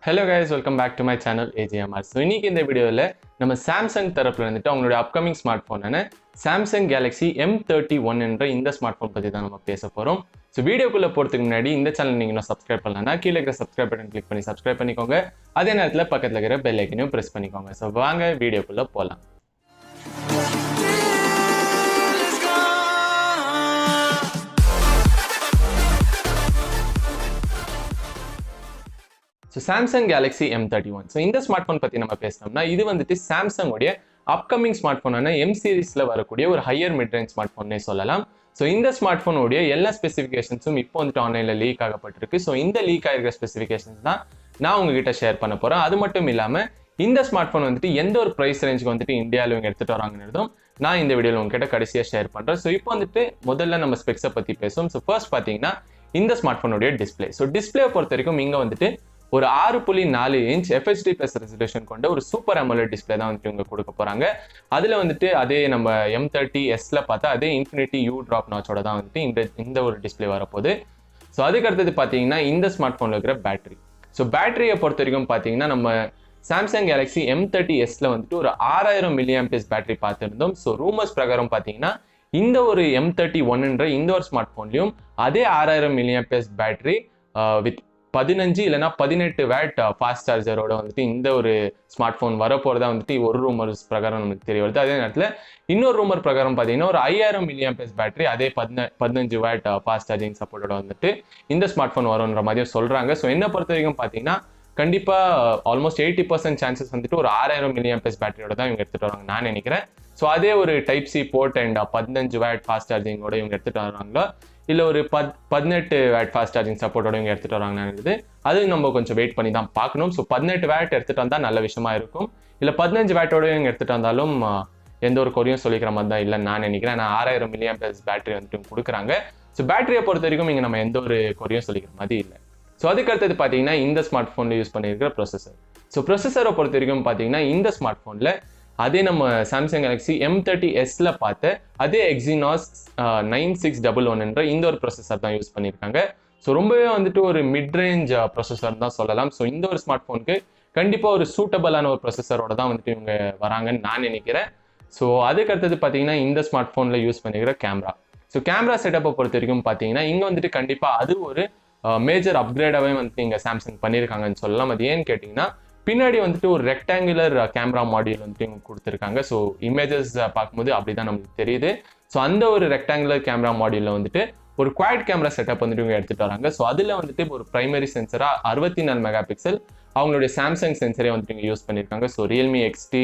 Hello guys, welcome back to my channel AGMR. So இன்னைக்கு இந்த வீடியோல நம்ம Samsung தரப்புல இருந்துட்டு அவங்களுடைய அப்கமிங் ஸ்மார்ட் போனான Samsung Galaxy M31 என்ற இந்த ஸ்மார்ட் போன் பத்தி தான் நம்ம பேச போறோம். ஸோ வீடியோக்குள்ள போறதுக்கு முன்னாடி இந்த சேனல் நீங்க இன்னும் சப்ஸ்கிரைப் பண்ணலன்னா கீழே இருக்கிற சப்ஸ்கிரைப் பட்டன் கிளிக் பண்ணி சப்ஸ்கிரைப் பண்ணிக்கோங்க. அதே நேரத்தில் பக்கத்துல இருக்கிற பெல் ஐக்கனையும் பிரஸ் பண்ணிக்கோங்க. ஸோ வாங்க வீடியோக்குள்ள போலாம். So Samsung Galaxy M31. So இந்த ஸ்மார்ட் ஃபோன் பற்றி நம்ம பேசணும்னா இது வந்துட்டு சாம்சங்கோடைய அப்கமிங் ஸ்மார்ட் ஃபோனான M சீரிஸில் வரக்கூடிய ஒரு ஹையர் மிட் ரேஞ்ச் ஸ்மார்ட் ஃபோன்னே சொல்லலாம். ஸோ இந்த ஸ்மார்ட் ஃபோனுடைய எல்லா ஸ்பெசிஃபிகேஷன்ஸும் இப்போ வந்துட்டு ஆன்லைனில் லீக் ஆகப்பட்டிருக்கு. ஸோ இந்த லீக் ஆகிருக்கிற ஸ்பெசிஃபிகேஷன்ஸ் தான் நான் உங்ககிட்ட ஷேர் பண்ண போகிறேன். அது மட்டும் இல்லாமல் இந்த ஸ்மார்ட் ஃபோன் வந்துட்டு எந்த ஒரு ப்ரைஸ் ரேஞ்சுக்கு வந்துட்டு இந்தியாவில் இவங்க எடுத்துகிட்டு வராங்கன்றதும் நான் இந்த வீடியோவில் உங்ககிட்ட கடைசியாக ஷேர் பண்ணுறேன். ஸோ இப்போ வந்துட்டு முதல்ல நம்ம ஸ்பெக்ஸை பற்றி பேசுவோம். ஸோ ஃபர்ஸ்ட் பார்த்தீங்கன்னா இந்த ஸ்மார்ட் ஃபோனுடைய டிஸ்பிளே. ஸோ டிஸ்பிளே பொறுத்த வரைக்கும் இங்கே வந்துட்டு ஒரு 6.4 இன்ச் FHD+ ரெசல்யூஷன் கொண்ட ஒரு சூப்பர் AMOLED டிஸ்பிளே தான் வந்துட்டு இவங்க கொடுக்க போறாங்க. அதுல வந்துட்டு அதே நம்ம M30Sல பார்த்தா அதே இன்ஃபினிட்டி U ட்ராப் நாச்சோட தான் வந்துட்டு இந்த ஒரு டிஸ்பிளே வரப்போகுது. ஸோ அதுக்கு அடுத்தது பார்த்தீங்கன்னா இந்த ஸ்மார்ட் ஃபோனில் இருக்கிற பேட்டரி. ஸோ பேட்டரியை பொறுத்த வரைக்கும் பார்த்தீங்கன்னா நம்ம Samsung Galaxy M30Sல வந்துட்டு ஒரு 6000 mAh பேட்டரி பார்த்துருந்தோம். ஸோ ரூமர்ஸ் பிரகாரம் பார்த்தீங்கன்னா இந்த ஒரு M31 இந்த ஒரு ஸ்மார்ட் ஃபோன்லையும் அதே 6000 mAh பேட்டரி வித் 15 இல்லைனா 18 வாட் ஃபாஸ்ட் சார்ஜரோட வந்துட்டு இந்த ஒரு ஸ்மார்ட் ஃபோன் வரப்போறதா வந்துட்டு ஒரு ரூமர்ஸ் பிரகாரம் நமக்கு தெரிய வருது. அதே நேரத்தில் இன்னொரு ரூமர் பிரகாரம் பார்த்தீங்கன்னா ஒரு 5000 mAh பேட்டரி அதே 15 வாட் ஃபாஸ்ட் சார்ஜிங் சப்போர்ட்டோட வந்துட்டு இந்த ஸ்மார்ட் ஃபோன் வரும்ன்ற மாதிரியும் சொல்றாங்க. ஸோ என்ன பொறுத்த வரைக்கும் பார்த்தீங்கன்னா கண்டிப்பாக ஆல்மோஸ்ட் 80% சான்சஸ் வந்துட்டு ஒரு 6000 mAh பேட்டரியோட தான் இவங்க எடுத்துட்டு வராங்க நான் நினைக்கிறேன். ஸோ அதே ஒரு type C port and 15 watt fast சார்ஜிங்கோட இவங்க எடுத்துட்டு வராங்களோ இல்லை ஒரு 18 வாட் ஃபாஸ்ட் சார்ஜிங் சப்போர்ட்டோட இவங்க எடுத்துட்டு வராங்கன்னு அது நம்ம கொஞ்சம் வெயிட் பண்ணி தான் பார்க்கணும். ஸோ 18 வாட் எடுத்துட்டு வந்தால் நல்ல விஷயமா இருக்கும். இல்லை 15 வாட்டோட இவங்க எடுத்துட்டு வந்தாலும் எந்த ஒரு குறையும் சொல்லிக்கிற மாதிரி தான் இல்லைன்னு நான் நினைக்கிறேன். நான் 6000 mAh பேட்டரி வந்துட்டு கொடுக்குறாங்க. ஸோ பேட்டரியை பொறுத்த வரைக்கும் இங்கே நம்ம எந்த ஒரு குறையும் சொல்லிக்கிற மாதிரி இல்லை. ஸோ அதுக்கு அடுத்தது பார்த்தீங்கன்னா இந்த ஸ்மார்ட் ஃபோனில் யூஸ் பண்ணியிருக்கிற ப்ரொசஸர். ஸோ ப்ரொசஸரை பொறுத்த வரைக்கும் பார்த்தீங்கன்னா இந்த ஸ்மார்ட் ஃபோனில் அதே நம்ம Samsung Galaxy M30Sல பார்த்த அதே Exynos 9611 இந்த ஒரு ப்ரொசஸர் தான் யூஸ் பண்ணியிருக்காங்க. ஸோ ரொம்பவே வந்துட்டு ஒரு மிட் ரேஞ்ச் ப்ரொசஸர் தான் சொல்லலாம். ஸோ இந்த ஒரு ஸ்மார்ட் ஃபோனுக்கு கண்டிப்பாக ஒரு சூட்டபிளான ஒரு ப்ரொசஸரோட தான் வந்துட்டு இவங்க வராங்கன்னு நான் நினைக்கிறேன். ஸோ அதுக்கு அடுத்தது பார்த்தீங்கன்னா இந்த ஸ்மார்ட் ஃபோனில் யூஸ் பண்ணிக்கிற கேமரா. ஸோ கேமரா செட்டப்பை பொறுத்த வரைக்கும் பார்த்தீங்கன்னா இங்கே வந்துட்டு கண்டிப்பாக அது ஒரு மேஜர் அப்கிரேடாகவே வந்துட்டு இங்கே சாம்சங் பண்ணியிருக்காங்கன்னு சொல்லலாம். அது ஏன்னு கேட்டிங்கன்னா பின்னாடி வந்துட்டு ஒரு ரெக்டாங்குலர் கேமரா மாடியூல் வந்துட்டு இவங்க கொடுத்துருக்காங்க. ஸோ இமேஜஸ் பார்க்கும்போது அப்படிதான் நமக்கு தெரியுது. ஸோ அந்த ஒரு ரெக்டாங்குலர் கேமரா மாடியூலில் வந்துட்டு ஒரு குவாட் கேமரா செட்டப் வந்துட்டு இவங்க எடுத்துட்டு வராங்க. ஸோ அதில் வந்துட்டு ஒரு பிரைமரி சென்சரா 64 மெகா பிக்சல் அவங்களுடைய சாம்சங் சென்சரே வந்துட்டு இங்கே யூஸ் பண்ணியிருக்காங்க. So Realme XT,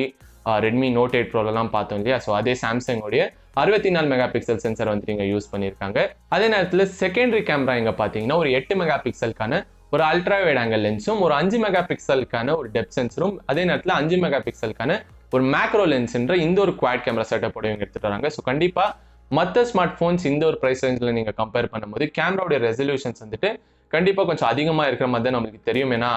Redmi Note 8 Proலாம் பார்த்தோம் இல்லையா. ஸோ அதே சாம்சங்கோடைய 64 மெகா பிக்சல் சென்சர் வந்துட்டு இங்கே யூஸ் பண்ணியிருக்காங்க. அதே நேரத்தில் செகண்டரி கேமரா இங்கே பார்த்தீங்கன்னா ஒரு 8 மெகா பிக்சலுக்கான ஒரு அல்ட்ரா வைட் ஆங்கிள் லென்ஸும் ஒரு 5 மெகா பிக்சலுக்கான ஒரு டெப்த் சென்சரும் அதே நேரத்தில் 5 மெகா பிக்சலுக்கான ஒரு மேக்ரோ லென்ஸ்ன்ற இந்த ஒரு குவாட் கேமரா செட்டப்போட இவங்க எடுத்துட்டு வராங்க. ஸோ கண்டிப்பாக மற்ற ஸ்மார்ட் ஃபோன்ஸ் இந்த ஒரு ப்ரைஸ் ரேஞ்சில் நீங்கள் கம்பேர் பண்ணும்போது கேமராவுடைய ரெசல்யூஷன்ஸ் வந்துட்டு கண்டிப்பாக கொஞ்சம் அதிகமாக இருக்கிற மாதிரி தான் நம்மளுக்கு தெரியும். ஏன்னா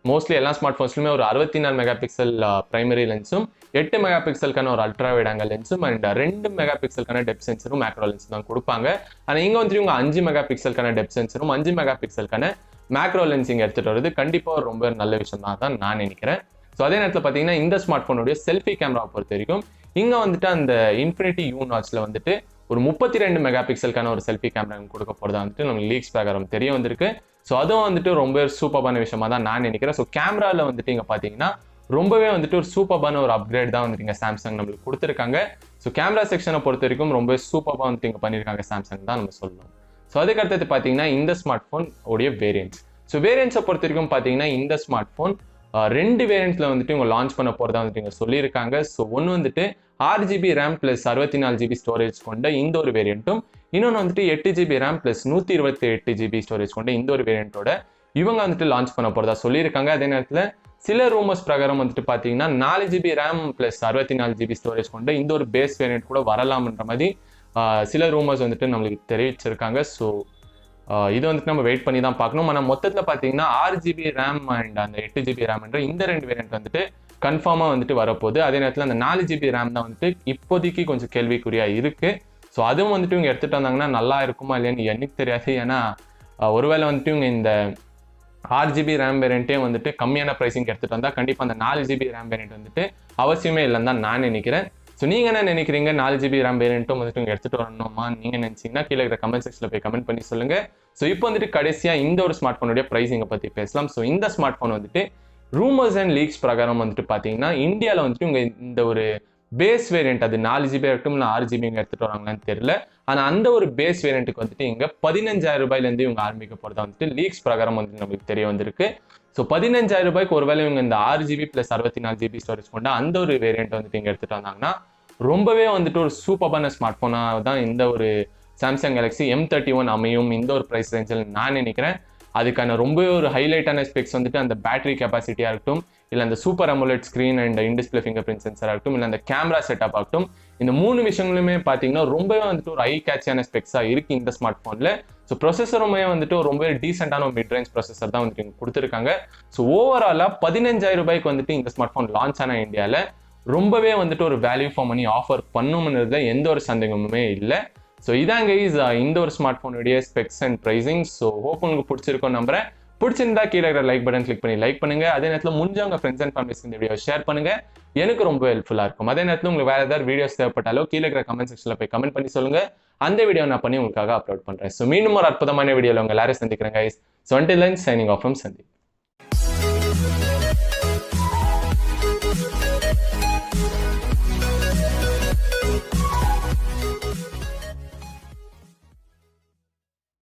மோஸ்ட்லி எல்லா ஸ்மார்ட் ஃபோன்ஸ்லுமே ஒரு 64 மெகா பிக்சல் பிரைமரி லென்ஸும் 8 மெகா பிக்சலுக்கான ஒரு அல்ட்ரா வைட் ஆங்கிள் லென்ஸும் அண்ட் 2 மெகா பிக்சலுக்கான டெப்த் சென்சரும் மேக்ரோ லென்ஸ் தான் கொடுப்பாங்க. ஆனால் இங்கே வந்துட்டு இவங்க 5 மெகா பிக்சலுக்கான டெப்த் சென்சரும் 5 மெகா பிக்சலுக்கான மேக்ரோ லென்ஸ் இங்கே எடுத்துகிட்டு வருது கண்டிப்பாக ரொம்ப நல்ல விஷயம் தான் நான் நினைக்கிறேன். ஸோ அதே நேரத்தில் பார்த்தீங்கன்னா இந்த ஸ்மார்ட் ஃபோனுடைய செல்ஃபி கேமரா பொறுத்த வரைக்கும் இங்கே வந்துட்டு அந்த இன்ஃபினிட்டி U நாட்சில் வந்துட்டு ஒரு 32 மெகா பிக்சலுக்கான ஒரு செல்ஃபி கேமரா கொடுக்க போகிறதா வந்துட்டு நம்ம லீக்ஸ் பிரகாரம் தெரிய வந்திருக்கு. ஸோ அதுவும் வந்துட்டு ரொம்ப சூப்பரான விஷயமா தான் நான் நினைக்கிறேன். ஸோ கேமராவில் வந்துட்டு இங்கே பார்த்தீங்கன்னா ரொம்பவே வந்துட்டு ஒரு சூப்பரான ஒரு அப்கிரேட் தான் வந்துட்டு இங்கே சாம்சங் நம்மளுக்கு கொடுத்துருக்காங்க. ஸோ கேமரா செக்ஷனை பொறுத்த வரைக்கும் ரொம்ப சூப்பராக வந்துட்டு இங்கே பண்ணியிருக்காங்க சாம்சங் தான் நம்ம சொல்லணும். ஸோ அதுக்கு அடுத்தது பார்த்தீங்கன்னா இந்த ஸ்மார்ட் ஃபோன் உடைய வேரியன்ட்ஸ். ஸோ வேரியன்ட்ஸை பொறுத்த வரைக்கும் பார்த்தீங்கன்னா இந்த ஸ்மார்ட் ஃபோன் 2 வேரியன்ட்ஸில் வந்துட்டு இவங்க லான்ச் பண்ண போகிறதா வந்துட்டு இங்கே சொல்லியிருக்காங்க. ஸோ ஒன்று வந்துட்டு 6GB RAM + 64GB ஸ்டோரேஜ் கொண்ட இந்த ஒரு வேரியண்ட்டும் இன்னொன்று வந்துட்டு 8GB RAM + 128GB ஸ்டோரேஜ் கொண்ட இந்த ஒரு வேரியண்ட்டோட இவங்க வந்துட்டு லான்ச் பண்ண போகிறதா சொல்லியிருக்காங்க. அதே நேரத்தில் சில ரூமர்ஸ் பிரகாரம் வந்துட்டு பார்த்தீங்கன்னா 4GB RAM + 64GB ஸ்டோரேஜ் கொண்ட இந்த ஒரு பேஸ் வேரியண்ட் கூட வரலாம்ன்ற மாதிரி சில ரூமர்ஸ் வந்துட்டு நம்மளுக்கு தெரிவிச்சிருக்காங்க. ஸோ இது வந்துட்டு நம்ம வெயிட் பண்ணி தான் பார்க்கணும். ஆனால் மொத்தத்தில் பார்த்தீங்கன்னா 6GB RAM அண்ட் அந்த 8GB RAM என்ற இந்த 2 வேரியண்ட் வந்துட்டு கன்ஃபார்மாக வந்துட்டு வரப்போகுது. அதே நேரத்தில் அந்த 4GB RAM தான் வந்துட்டு இப்போதைக்கு கொஞ்சம் கேள்விக்குறியாக இருக்குது. ஸோ அதுவும் வந்துட்டு இவங்க எடுத்துகிட்டு வந்தாங்கன்னா நல்லா இருக்குமா இல்லையான்னு எனக்கு தெரியாது. ஏன்னா ஒருவேளை வந்துட்டு இவங்க இந்த 6GB RAM வேரியண்ட்டே வந்துட்டு கம்மியான ப்ரைஸிங் எடுத்துகிட்டு வந்தால் கண்டிப்பாக அந்த 4GB RAM வேரியண்ட் வந்துட்டு அவசியமே இல்லைன்னு தான் நான் நினைக்கிறேன். ஸோ நீங்கள் என்ன நினைக்கிறீங்க? 4GB RAM வேரியண்ட்டும் வந்துட்டு இங்கே எடுத்துகிட்டு வரணுமா நீங்கள் நினச்சிங்கன்னா கீழே இருக்கிற கமெண்ட் செக்ஷனில் போய் கமெண்ட் பண்ணி சொல்லுங்கள். ஸோ இப்போ வந்துட்டு கடைசியாக இந்த ஒரு ஸ்மார்ட் ஃபோனுடைய ப்ரைஸிங்கை பற்றி பேசலாம். ஸோ இந்த ஸ்மார்ட் ஃபோன் வந்துட்டு ரூமர்ஸ் அண்ட் லீக்ஸ் பிரகாரம் வந்துட்டு பார்த்தீங்கன்னா இந்தியாவில் வந்துட்டு இவங்க இந்த ஒரு பேஸ் வேரியண்ட் அது 4GB இருக்கட்டும் இல்லை 6GB இங்கே எடுத்துகிட்டு வராங்களான்னு தெரியல. ஆனால் அந்த ஒரு பேஸ் வேரியண்ட்டுக்கு வந்துட்டு இங்கே 15,000 ரூபாயிலேருந்து இவங்க ஆரம்பிக்க போகிறதா வந்துட்டு லீக்ஸ் பிரகாரம் வந்துட்டு நமக்கு தெரிய வந்திருக்கு. ஸோ 15,000 ரூபாய்க்கு ஒருவேளை இவங்க இந்த 6GB + 64GB ஸ்டோரேஜ் கொண்ட அந்த ஒரு வேரியண்ட் வந்துட்டு இங்கே எடுத்துகிட்டு வந்தாங்கன்னா ரொம்பவே வந்துட்டு ஒரு சூப்பரான ஸ்மார்ட் ஃபோனாக தான் இந்த ஒரு சாம்சங் கேலக்ஸி M31 அமையும் இந்த ஒரு ப்ரைஸ் ரேஞ்சில் நான் நினைக்கிறேன். அதுக்கான ரொம்பவே ஒரு ஹைலைட்டான ஸ்பெக்ஸ் வந்துட்டு அந்த பேட்டரி கெப்பாசிட்டியாக இருக்கட்டும், இல்லை அந்த super AMOLED screen and in-display finger print sensor ஆகட்டும், இல்லை அந்த கேமரா செட்டப் ஆகட்டும், இந்த 3 விஷயங்களுமே பார்த்தீங்கன்னா ரொம்பவே வந்துட்டு ஒரு ஐ கேட்சியான ஸ்பெக்ஸாக இருக்குது இந்த ஸ்மார்ட் ஃபோனில். ஸோ ப்ரொசஸருமே வந்துட்டு ரொம்பவே டீசெண்டான ஒரு மிட் ரேஞ்ச் ப்ரொசஸர் தான் வந்துட்டு கொடுத்துருக்காங்க. ஸோ ஓவராலாக 15,000 ரூபாய்க்கு வந்துட்டு இந்த ஸ்மார்ட் ஃபோன் லான்ச் ஆன இந்தியாவில் ரொம்பவே வந்துட்டு ஒரு வேல்யூ ஃபார் மணி ஆஃபர் பண்ணும்ன்றதுல எந்த ஒரு சந்தேகமுமே இல்லை. ஸோ இதாங்க இந்த ஒரு ஸ்மார்ட் ஃபோனுடைய specs and pricing. So hope உங்களுக்கு பிடிச்சிருக்கோம் நம்புறேன். பிடிச்சிருந்தா கீழே இருக்கிற லைக் பட்டன் கிளிக் பண்ணி லைக் பண்ணுங்க. அதே நேரத்தில் முடிஞ்சவங்க ஃப்ரெண்ட்ஸ் அண்ட் ஃபேமிலிஸ் இந்த வீடியோ ஷேர் பண்ணுங்க, எனக்கு ரொம்ப ஹெல்ப்ஃபுல்லாக இருக்கும். அதே நேரத்தில் உங்களுக்கு வேறு ஏதாவது வீடியோஸ் தேவைப்பட்டாலோ கீழே இருக்கிற கமெண்ட் செக்ஷனில் போய் கமெண்ட் பண்ணி சொல்லுங்க, அந்த வீடியோ நான் பண்ணி உங்களுக்காக அப்லோட் பண்ணுறேன். ஸோ மீண்டும் ஒரு அற்புதமான வீடியோவில் உங்கள் எல்லாரும் சந்திக்கிறேன் guys. So until then signing off from Sandeep.